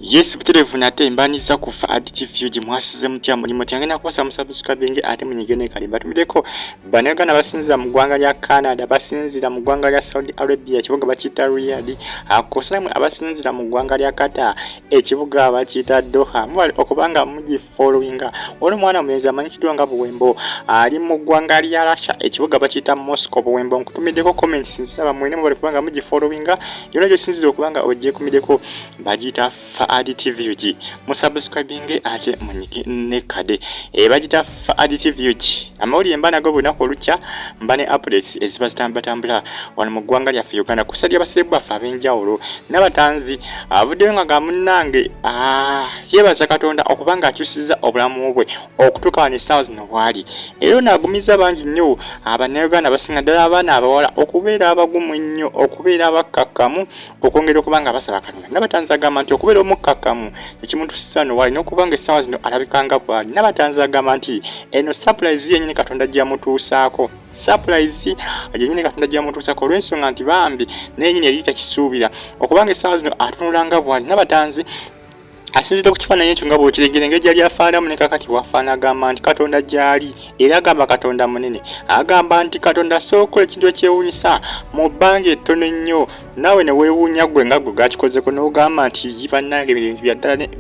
Yes, buterevu nate mbaniza kufa additive view mwasize mutya mulimo tyangena kwasa musubscribing ate munyigene kali batumideko banagana basinzira mu ggwanga lya Canada basinzira mu ggwanga lya Saudi Arabia ekibuga bakiyita Riyadh akosamwe abasinzira mu ggwanga lya Qatar ekibuga bakiyita Doha mwali okubanga mugi followinga oli mwana mwezi amanyikidwa nga Buwembo ali mu ggwanga lya Russia ekibuga bakiyita Moscow Buwembo nkutumideko comments nsaba mwene mwali kubanga mugi followinga yona gyo sinzira okubanga ojje kumideko bagiyita additive view musubscribing ate munyigene kade bagiyita additive view amawuli embana go bunaku olukya mbane updates eziba zitambatambula wano mu ggwanga lyaffe Uganda kusadya basebu baffe ab'enjawulo Nabatanzi avuddeyo nga gamunnange yebaza Katonda okubanga akyusizza obulamu bwe okutuuka wano essaawa zino bwali era naagumiza bangi nnyo Abannayuganda basinga ddala abaana abawala okubeera abagumu ennyo okubeera abakkakkamu okwongera okubanga basaba Katonda Nabatanzi agamba nti okubeera omukkakkamu ekimuntu sisano wali n'okubanga essaawa zino alabikanga bwali Nabatanzi agamba nti eno surprise yennyini Katonda gyamutuusaako surprise yennyini Katonda gyamutuusaako olw'ensonga nti bambi n'ennyini yali takisuubira okubanga essaawa zino atunulanga bwali Nabatanzi asinzira ku kifaananyi ekyo nga bw'okirengera engeri gyali afaanamu ne kakati wafaana agamba nti Katonda gy'ali era agamba Katonda munene agamba nti Katonda sookola ekintu ekyewuunyisa mu bbanga ettono ennyo naawe ne weewuunya gwe nga gwe gakikozeko n'ogamba nti bannange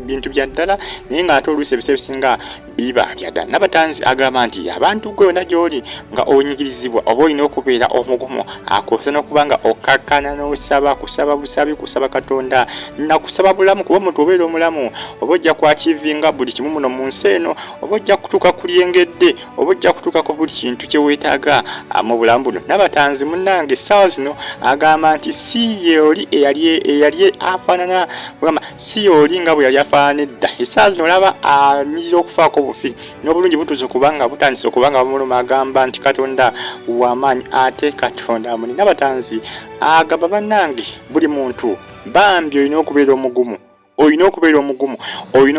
bintu bya ddala naye ng'ate oluusi ebisa ebisinga biba bya ddala Nabatanzi agamba nti abantu gwe yonna gy'oli nga onyigirizibwa oba olina okubeera omugumu akosa n'okuba nga okakkana n'osaba kusaba busabi kusaba Katonda nakusaba bulamu kuba omuntu obeera omulamu oba ojja kwakivinga buli kimu muno mu nsi eno oba ojja kutuuka ku lyengedde oba ojja kutuuka ku buli kintu kye weetaaga mu bulamu buno Nabatanzi munnange essaawa zino agamba nti si ye oli eyali afaanana bwama si ye oli nga bwe yali afaanana edda essaawa zino olaba anyirira okufaako bufi n'obulungi butuuze okubanga butandise okubanga bamuluma agamba nti Katonda w'amaanyi ate Katonda munene Nabatanzi agamba bannange buli muntu bambi olina okubeera omugumu olina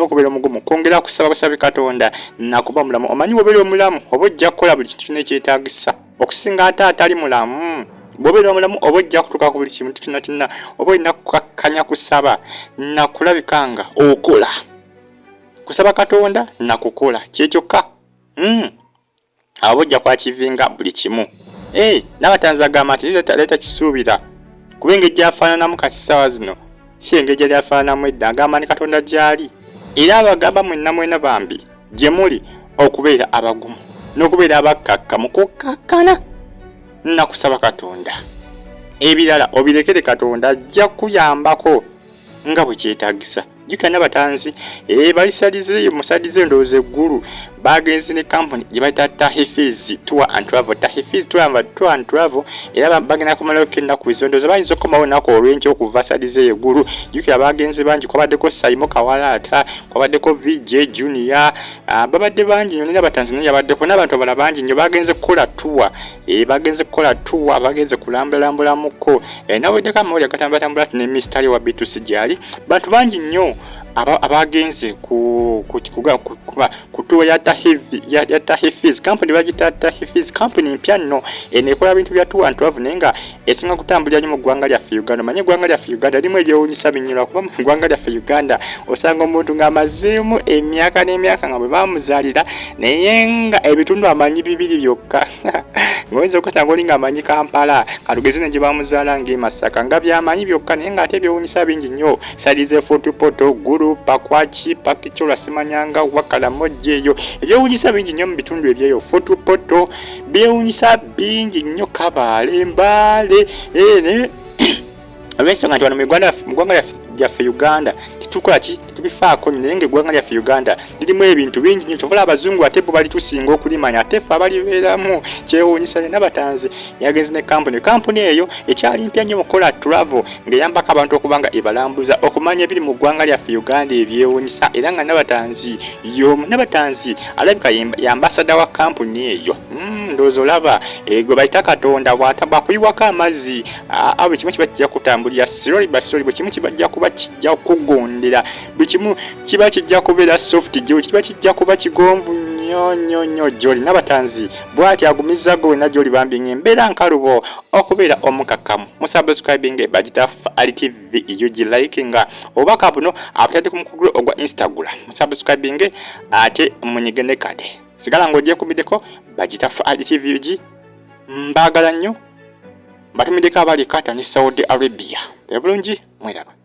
okubeera omugumu kwongera kusaba busabi Katonda nakuba mulamu omanyi bw'obeera omulamu oba ojja kukola buli kintu kyetaagisa okusinga ate atali mulamu bw'obeera omulamu oba ojja kutuuka ku buli kintu kyonna oba olina kukakkanya kusaba nakulabikanga okola kusaba Katonda nakukola kyekyokka abo ojja kwakivinga buli kimu Nabatanzi agamba nti leeta kisuubira kuba engeri gyafaananamu kati ssaawa zino si engeri gyali afaananamu edda agamba ni Katonda gy'ali era abagamba mwena bambi gye muli okubeera abagumu n'okubeera abakkakkamu kukakkana nakusaba Katonda ebirala obirekere Katonda ajja kuyambako nga bwe kyetaagisa jjukira Nabatanzi balisalize musadize ndowooza eggulu bagenze ne kampuni gye bayita Tahifeez Tour and Travel Tahifeez Tour and Travel era bagenda kumalayo ennaku bizondooza bayinza okukomawo ennaku olw'enkya okuva sadize eggulu jjukira bagenze bangi kwabaddeko Saimo Kawalaata kwabaddeko VJ Junior babadde bangi nnyo Nabatanzi naye yabaddeko n'abantu abalala bangi nnyo bagenze kukola tour bagenze kulambulamuko naweddeko amawuli agatambulatambula ne Mr. wa B2C gyali bantu bangi nnyo abagenze ku tour ya Tahifeez company bagita Tahifeez company mpya nno enekola bintu bya tour and travel nenga esinga kutambulira nnyo mu ggwanga lyaffe Uganda manye ggwanga lyaffe Uganda limu ebyewuunyisa binyula kuba mu ggwanga lyaffe Uganda osanga omuntu ng'amazeemu emyaka n'emyaka nga bwe bamuzaalira naye nga ebitundu amanyi bibiri byokka ng'oyinza okusanga oli ng'amanyi Kampala kalugeze ne gye bamuzaala ng'e Masaka nga byamanyi byokka naye ng'ate ebyewuunyisa bingi nnyo salize Fotopoto Gulu Pakwaki Pakichola Simanyanga Wakalamoje eyo ebyewuunyisa bingi nnyo mu bitundu ebyeyo Fotopoto byewuunyisa bingi nnyo Kabale Mbale abensonga nti wano mu ggwanga lyaffe Uganda titukola ki tubifaako naye ng'eggwanga lyaffe Uganda lirimu ebintu bingi nnyo kyobola abazungu ate bo bali tusinga okulimanya ate ffe abalibeeramu kyewuunyisa Nabatanzi yagenze ne kampuni eyo ekyali mpya nnyo mukola travel ng'eyambako abantu okuba nga ebalambuza okumanya ebiri mu ggwanga lyaffe Uganda ebyewuunyisa era nga Nabatanzi alabika yambasada wa kampuni eyo ndowooza olaba gwe bayita Katonda bwakuyiwako amazzi buli kimu kiba kijja kutambulira slowly by slowly buli kimu kibajja kuba kijja kugondera buli kimu kiba kijja kubeera soft kiba kijja kuba kigonvu nnyo gy'oli Nabatanzi bw'ati agumizzago wenna gy'oli bambi ng'embeera nkalubo okubeera omukakkamu musubscribing bagita RTV ugilikinga obubaka buno abutadde ku mukugulo ogwa Instagram musubscribing ate munyigene kade sigala ng'ogyekumiddeko bagita RTV UG mbaagala nnyo batumiddeko abali Katonda ne Saudi Arabia bulungi mweraba